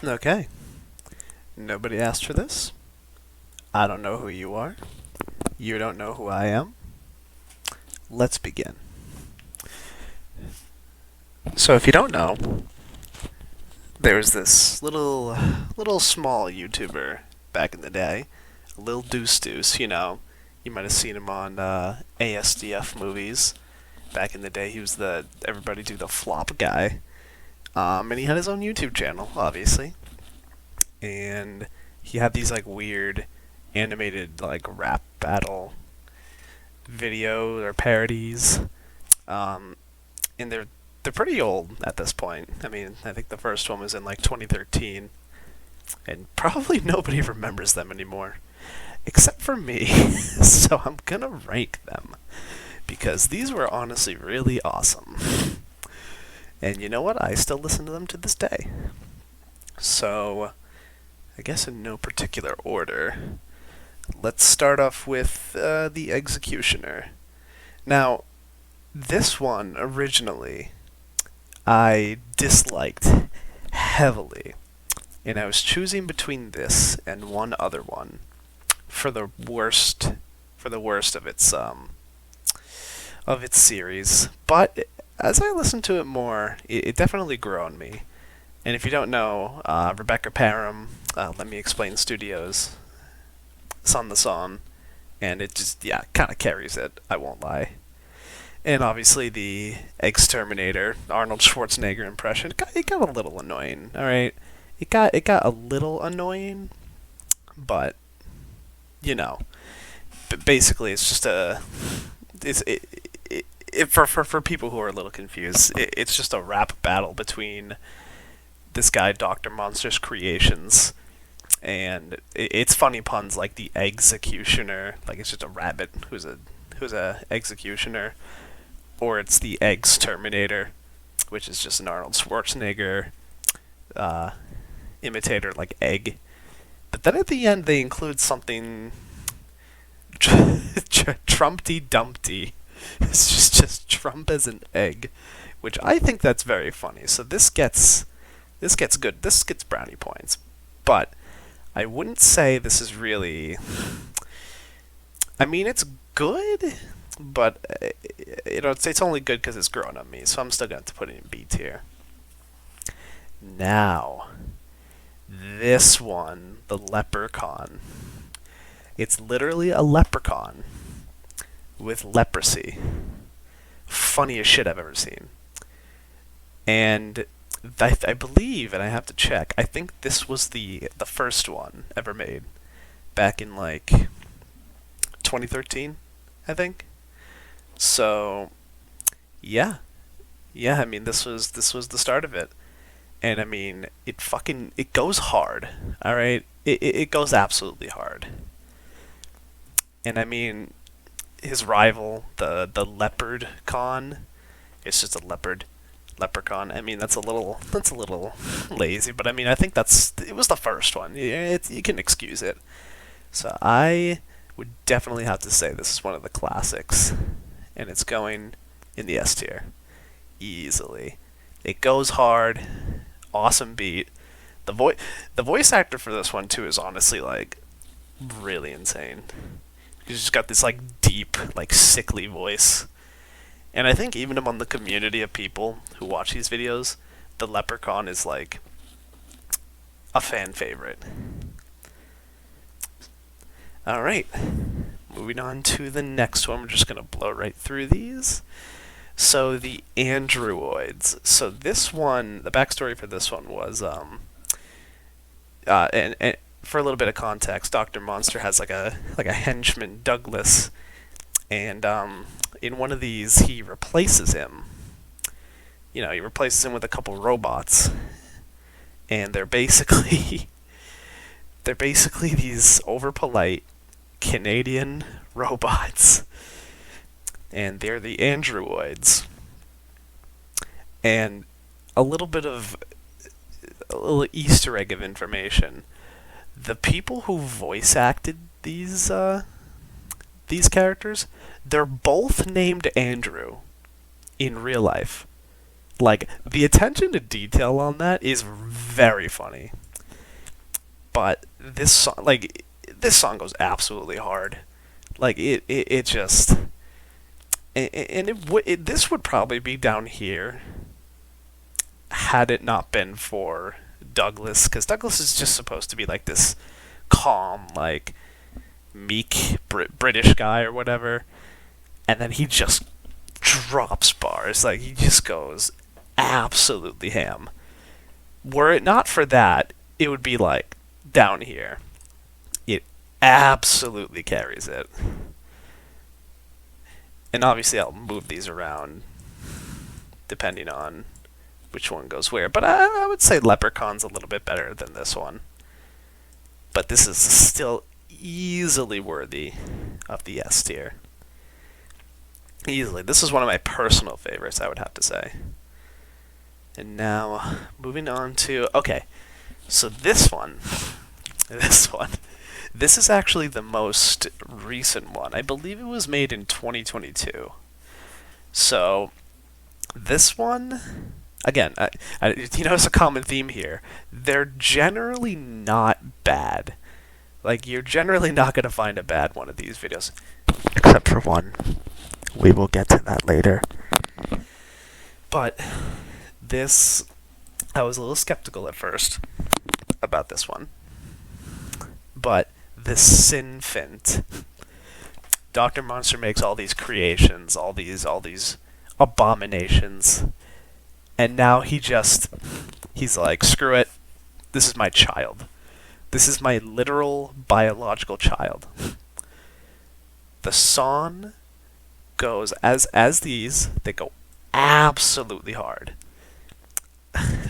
Okay. Nobody asked for this. I don't know who you are. You don't know who I am. Let's begin. So if you don't know, there was this little small YouTuber back in the day, Lil Deuce Deuce. You might have seen him on ASDF movies. Back in the day, he was the everybody do the flop guy. And he had his own YouTube channel, obviously. And he had these like weird animated like rap battle videos or parodies. And they're pretty old at this point. I mean, I think the first one was in like 2013, and probably nobody remembers them anymore, except for me. So I'm gonna rank them because these were honestly really awesome. And you know what? I still listen to them to this day. So, I guess in no particular order. Let's start off with the Executioner. Now, this one originally I disliked heavily, and I was choosing between this and one other one for the worst of its series. But as I listened to it more, it definitely grew on me. And if you don't know, Rebecca Parham, Let Me Explain Studios, Son the Son, and it just, yeah, kind of carries it, I won't lie. And obviously the Exterminator, Arnold Schwarzenegger impression, it got a little annoying, alright? It got a little annoying, but, you know, basically it's just for people who are a little confused, it's just a rap battle between this guy, Dr. Monster's Creations, and it's funny puns like the Executioner, like it's just a rabbit who's a executioner, or it's the Exterminator, which is just an Arnold Schwarzenegger imitator, like Egg. But then at the end they include something Trumpty Dumpty. It's just Trump as an egg, which I think that's very funny. So this gets good. This gets brownie points, but I wouldn't say this is really. I mean, it's good, but it's only good because it's grown on me. So I'm still going to put it in B tier. Now, this one, the Leprechaun. It's literally a leprechaun with leprosy. Funniest shit I've ever seen. And I believe, and I have to check, I think this was the first one ever made back in like 2013, I think. So, yeah. Yeah, I mean this was the start of it. And I mean, it goes hard. All right? It goes absolutely hard. And I mean, his rival, the Leopard Con, it's just a leprechaun. I mean, that's a little lazy, but I mean, I think it was the first one. You can excuse it. So I would definitely have to say this is one of the classics, and it's going in the S tier easily. It goes hard, awesome beat. The voice actor for this one too is honestly like really insane. He's just got this like deep, like sickly voice. And I think even among the community of people who watch these videos, the Leprechaun is like a fan favorite. Alright, moving on to the next one. We're just going to blow right through these. So the Androids. So this one, the backstory for this one was, and for a little bit of context, Dr. Monster has like a henchman, Douglas, and in one of these he replaces him. He replaces him with a couple robots, and they're basically these overpolite Canadian robots, and they're the androids. And a little Easter egg of information. The people who voice acted these characters, they're both named Andrew in real life. Like, the attention to detail on that is very funny. But this song goes absolutely hard. Like it just, and this would probably be down here had it not been for Douglas, because Douglas is just supposed to be like this calm, like meek British guy or whatever, and then he just drops bars. Like he just goes absolutely ham. Were it not for that, it would be like down here. It absolutely carries it. And obviously I'll move these around depending on which one goes where. But I would say Leprechaun's a little bit better than this one. But this is still easily worthy of the S tier. Easily. This is one of my personal favorites, I would have to say. And now, moving on to... Okay, so this one... This is actually the most recent one. I believe it was made in 2022. So, this one... Again, you notice a common theme here. They're generally not bad. Like, you're generally not going to find a bad one of these videos. Except for one. We will get to that later. But this... I was a little skeptical at first about this one. But the Sinfint. Dr. Monster makes all these creations, all these abominations. And now he's like, screw it. This is my child. This is my literal biological child. The song goes as these, they go absolutely hard.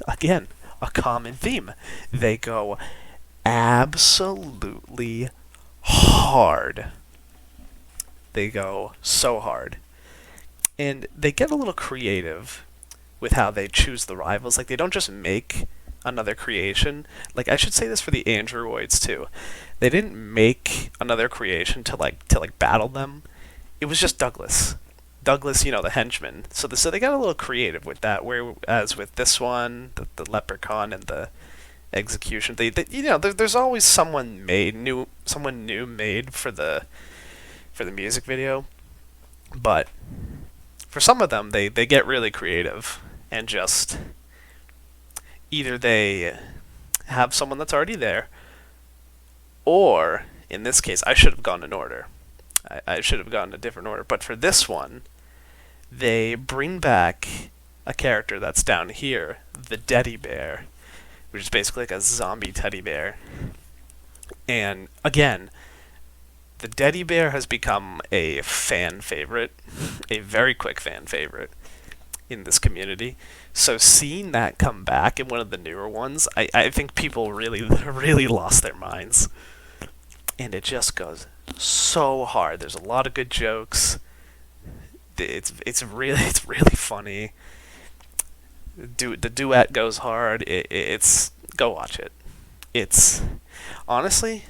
Again, a common theme. They go absolutely hard. They go so hard. And they get a little creative with how they choose the rivals. Like, they don't just make another creation. Like, I should say this for the Androids too. They didn't make another creation to battle them. It was just Douglas. Douglas, the henchman. So they got a little creative with that. Whereas with this one, the Leprechaun and the Execution, there's always someone new made for the music video. But for some of them, they get really creative and just either they have someone that's already there, or in this case, I should have gone in order. I should have gone in a different order. But for this one, they bring back a character that's down here, the Teddy Bear, which is basically like a zombie teddy bear. And again, the Teddy Bear has become a fan favorite, a very quick fan favorite in this community. So seeing that come back in one of the newer ones, I think people really lost their minds. And it just goes so hard. There's a lot of good jokes. It's really funny. The duet goes hard. It's go watch it. It's honestly,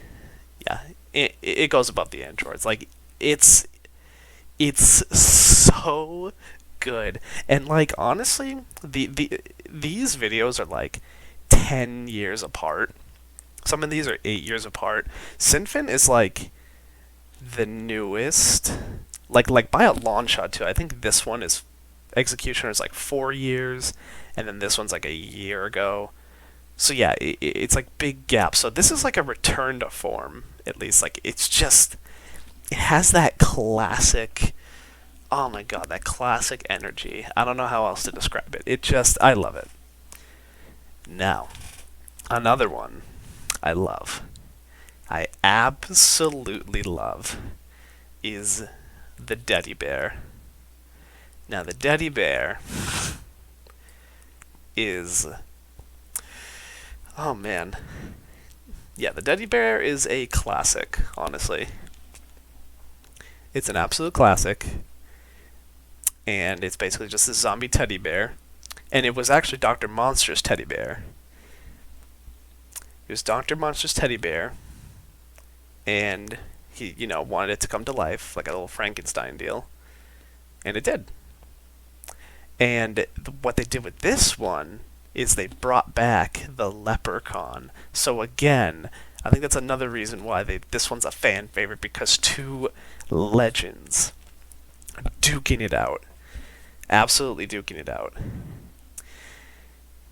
yeah, it goes above the Androids. Like it's so good. And like honestly, these videos are like 10 years apart. Some of these are 8 years apart. Sinfin is like the newest, like by a long shot too. I think this one is Executioner is like 4 years, and then this one's like a year ago. So yeah, it's like big gaps. So this is like a return to form, at least. Like it's just, it has that classic. Oh my god, that classic energy. I don't know how else to describe it. I love it. Now, another one I love. I absolutely love is the Teddy Bear. Now, the Teddy Bear is... Oh, man. Yeah, the Teddy Bear is a classic, honestly. It's an absolute classic. And it's basically just a zombie teddy bear. And it was actually Dr. Monster's teddy bear. It was Dr. Monster's teddy bear. And he, wanted it to come to life, like a little Frankenstein deal. And it did. And what they did with this one is they brought back the Leprechaun. So again, I think that's another reason why this one's a fan favorite, because two legends duking it out, absolutely duking it out.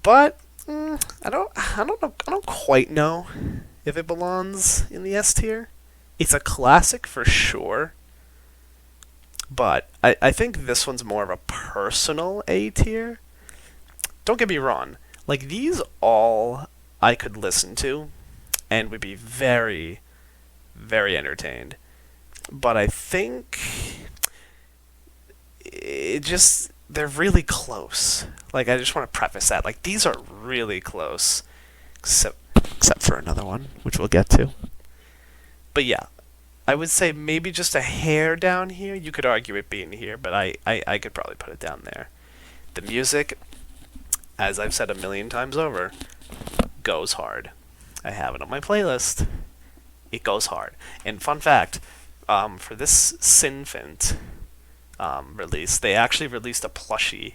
But I don't quite know if it belongs in the S tier. It's a classic for sure, but I think this one's more of a personal A tier. Don't get me wrong, like these all I could listen to and would be very, very entertained. But I think it just they're really close. Like I just want to preface that. Like these are really close. Except for another one, which we'll get to. But yeah, I would say maybe just a hair down here. You could argue it being here, but I could probably put it down there. The music, as I've said a million times over, goes hard. I have it on my playlist. It goes hard. And fun fact, for this Sinfint release, they actually released a plushie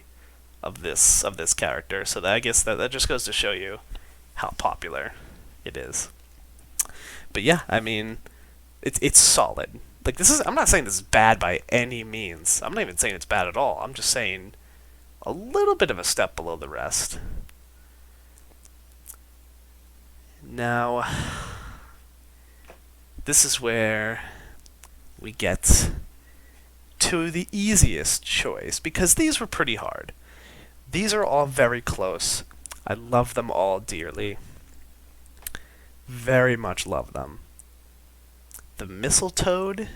of this character. So I guess that just goes to show you how popular it is. But yeah, I mean, it's solid. Like I'm not saying this is bad by any means. I'm not even saying it's bad at all. I'm just saying a little bit of a step below the rest. Now, this is where we get to the easiest choice, because these were pretty hard. These are all very close. I love them all dearly. Very much love them. The Mistletoad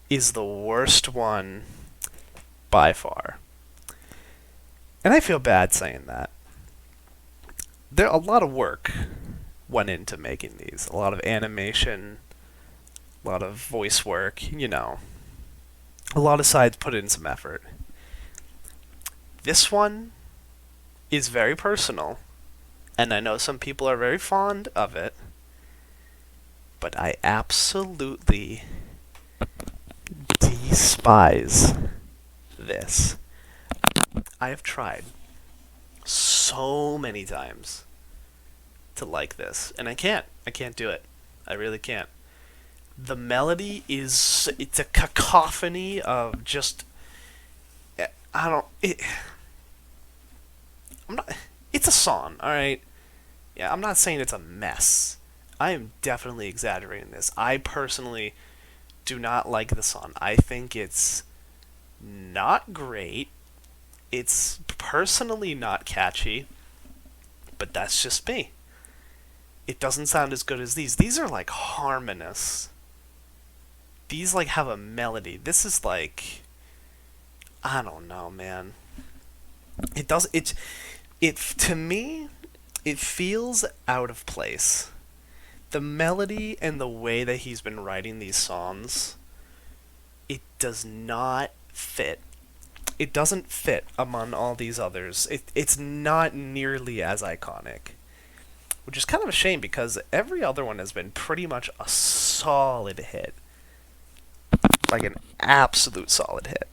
is the worst one by far. And I feel bad saying that. A lot of work went into making these. A lot of animation, a lot of voice work, A lot of sides put in some effort. This one is very personal, and I know some people are very fond of it, but I absolutely despise this. I have tried so many times to like this, and I can't. I can't do it. I really can't. The melody it's a cacophony of just I'm not it's a song, all right? Yeah, I'm not saying it's a mess. I am definitely exaggerating this. I personally do not like the song. I think it's not great. It's personally not catchy, but that's just me. It doesn't sound as good as these. These are like harmonious. These like have a melody. This is like, I don't know, man. It to me, it feels out of place. The melody and the way that he's been writing these songs, it does not fit. It doesn't fit among all these others. It's not nearly as iconic. Which is kind of a shame, because every other one has been pretty much a solid hit. Like an absolute solid hit.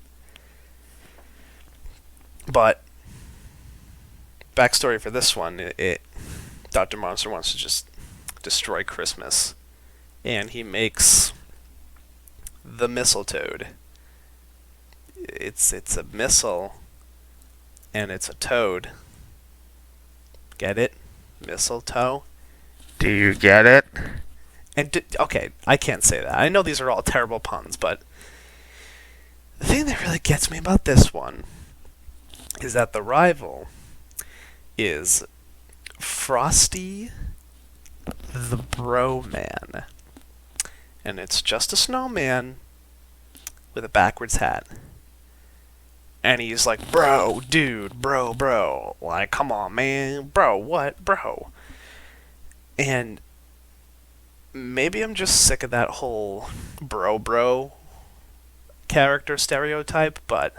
But backstory for this one, Dr. Monster wants to just destroy Christmas, and he makes the Mistletoad. It's a missile, and it's a toad. Get it? Mistletoe? Do you get it? And okay, I can't say that. I know these are all terrible puns, but the thing that really gets me about this one is that the rival is Frosty the Bro Man. And it's just a snowman with a backwards hat. And he's like, bro, dude, bro. Like, come on, man. Bro, what? Bro. And maybe I'm just sick of that whole bro character stereotype, but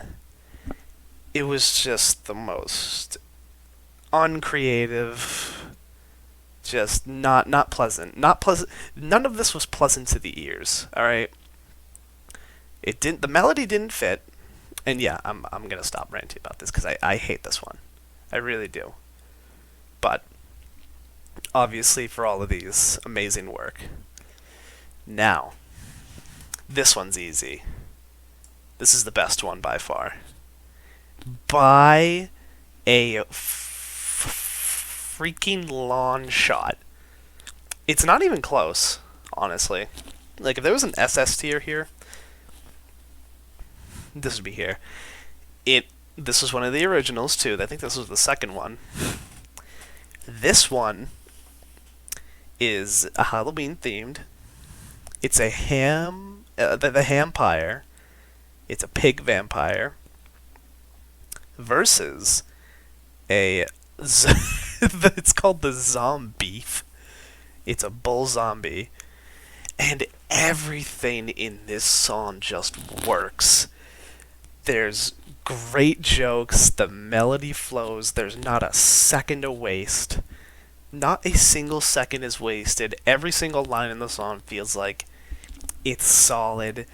it was just the most uncreative, just not pleasant. Not pleasant. None of this was pleasant to the ears, all right? The melody didn't fit. And yeah, I'm going to stop ranting about this, because I hate this one. I really do. But obviously, for all of these amazing work. Now, this one's easy. This is the best one by far. Buy a freaking lawn shot. It's not even close, honestly. Like, if there was an SS tier here, this would be here. This was one of the originals, too. I think this was the second one. This one is a Halloween themed. It's a the Hampire. It's a pig vampire versus it's called the Zombeef. It's a bull zombie, and everything in this song just works. There's great jokes, the melody flows, there's not a second to waste. Not a single second is wasted. Every single line in the song feels like it's solid.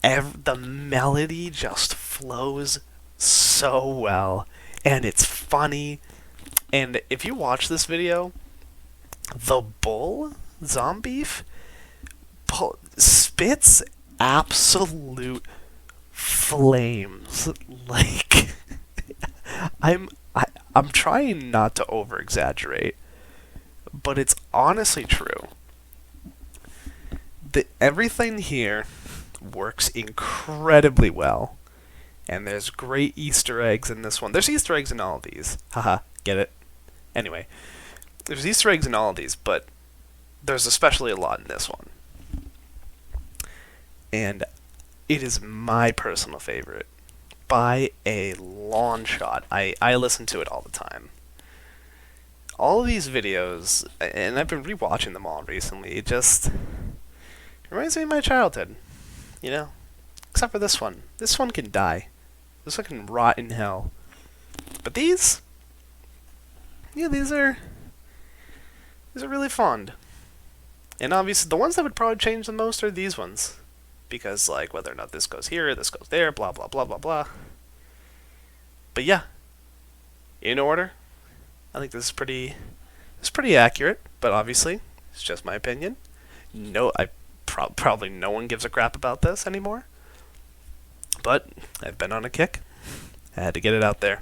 The melody just flows so well, and it's funny. And if you watch this video, the bull Zombeef spits absolute flames. Like, I'm trying not to over exaggerate, but it's honestly true. Everything here works incredibly well, and there's great Easter eggs in this one. There's Easter eggs in all of these. Haha, get it? Anyway, there's Easter eggs in all of these, but there's especially a lot in this one. And it is my personal favorite by a long shot. I listen to it all the time. All of these videos, and I've been rewatching them all recently, it just reminds me of my childhood, you know? Except for this one. This one can die. This one can rot in hell. But these? Yeah, these are really fond. And obviously, the ones that would probably change the most are these ones. Because, like, whether or not this goes here, this goes there, blah, blah, blah, blah, blah. But yeah. In order, I think this is pretty accurate, but obviously, it's just my opinion. No, probably no one gives a crap about this anymore. But I've been on a kick. I had to get it out there.